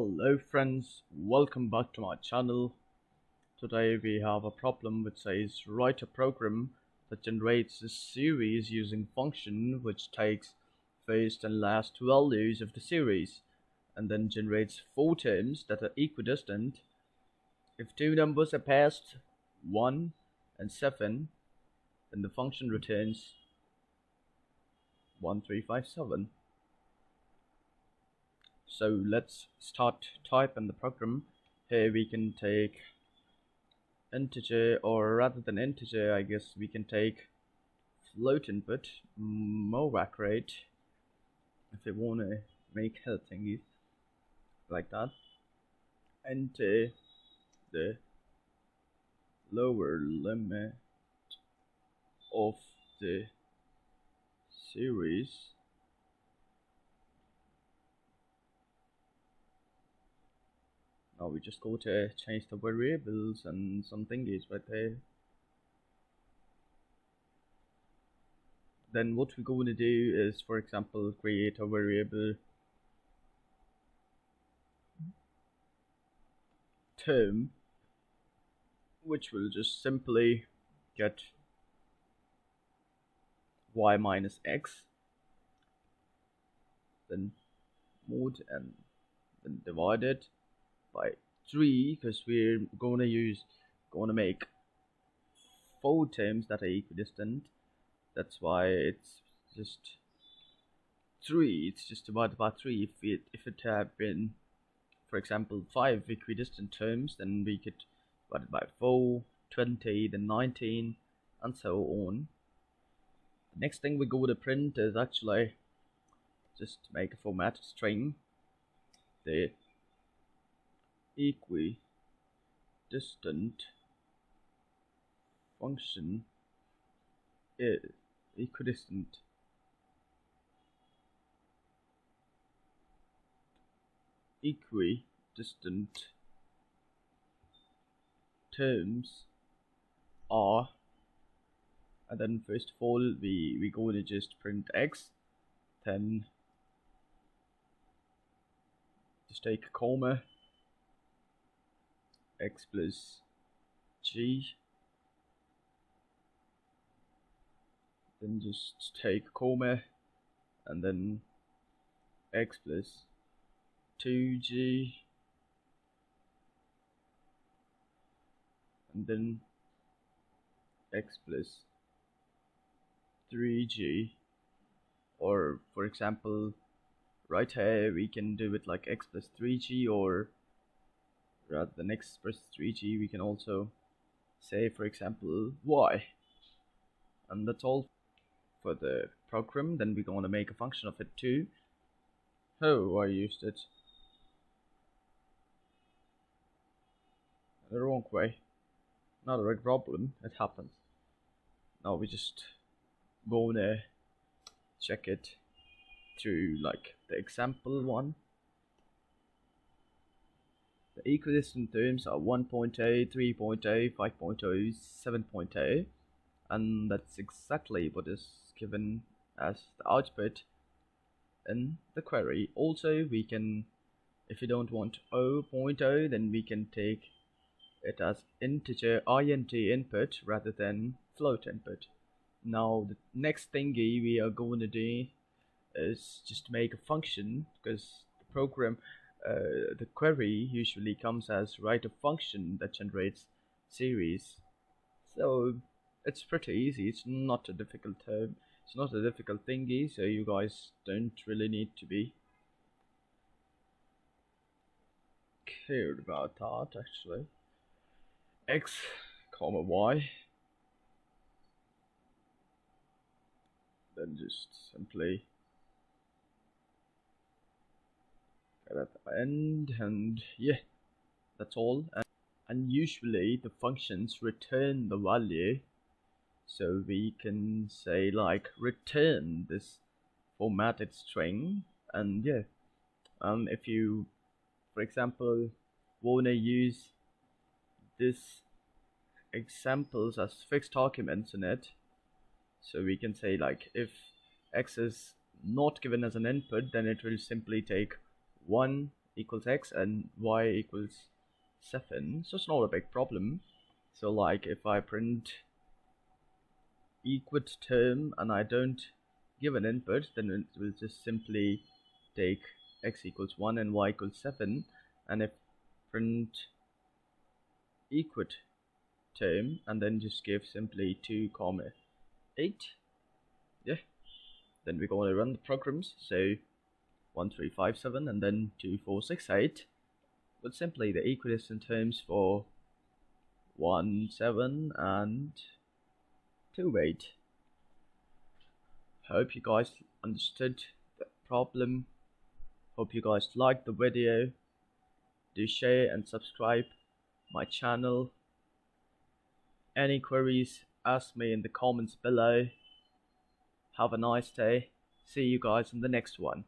Hello friends, welcome back to my channel. Today we have a problem which says write a program that generates a series using function which takes first and last values of the series and then generates four terms that are equidistant. If two numbers are passed 1 and 7, then the function returns 1357. So let's start typing the program. Here we can take integer, or rather than integer, I guess we can take float input, more accurate if we want to make health thingies like that. Enter the lower limit of the series. Now we just go to change the variables and some thingies right there. Then what we're going to do is, for example, create a variable term, which will just simply get y minus x, then mod and then divide it by 3, because we're going to make four terms that are equidistant. That's why it's just 3. It's just divided by 3. If it had been, for example, 5 equidistant terms, then we could divide it by 4, 20, then 19, and so on. The next thing we go to print is actually just make a formatted string. The equidistant function is equidistant terms are, and then first of all we going to just print x, then just take a comma, x plus g, then just take a comma, and then x plus 2g, and then x plus 3g, or for example right here we can do it like x plus 3g, or rather than x plus 3g we can also say, for example, y. And that's all for the program. Then we're going to make a function of it too. Oh, I used it the wrong way. Not a big problem, it happens. Now we just gonna check it through like the example one. The equidistant terms are 1.0, 3.0, 5.0, 7.0, and that's exactly what is given as the output in the query. Also, we can, if you don't want 0.0, then we can take it as integer int input rather than float input. Now the next thingy we are going to do is just make a function, because the program, the query usually comes as write a function that generates series. So it's pretty easy. It's not a difficult term. It's not a difficult thingy, so you guys don't really need to be cared about that actually. X comma y, then just simply get at the end, and yeah, that's all. And usually the functions return the value, so we can say like return this formatted string. And yeah, if you, for example, wanna use this examples as fixed arguments in it, so we can say like if x is not given as an input, then it will simply take 1 equals x and y equals 7, so it's not a big problem. So like if I print equidistant and I don't give an input, then it will just simply take x equals 1 and y equals 7. And if print equidistant and then just give simply 2 comma 8, yeah, then we're going to run the programs. So 1357 and then 2468 with simply the equidistant terms for 1 7 and 2 8. Hope you guys understood the problem. Hope you guys liked the video. Do share and subscribe my channel. Any queries, ask me in the comments below. Have a nice day. See you guys in the next one.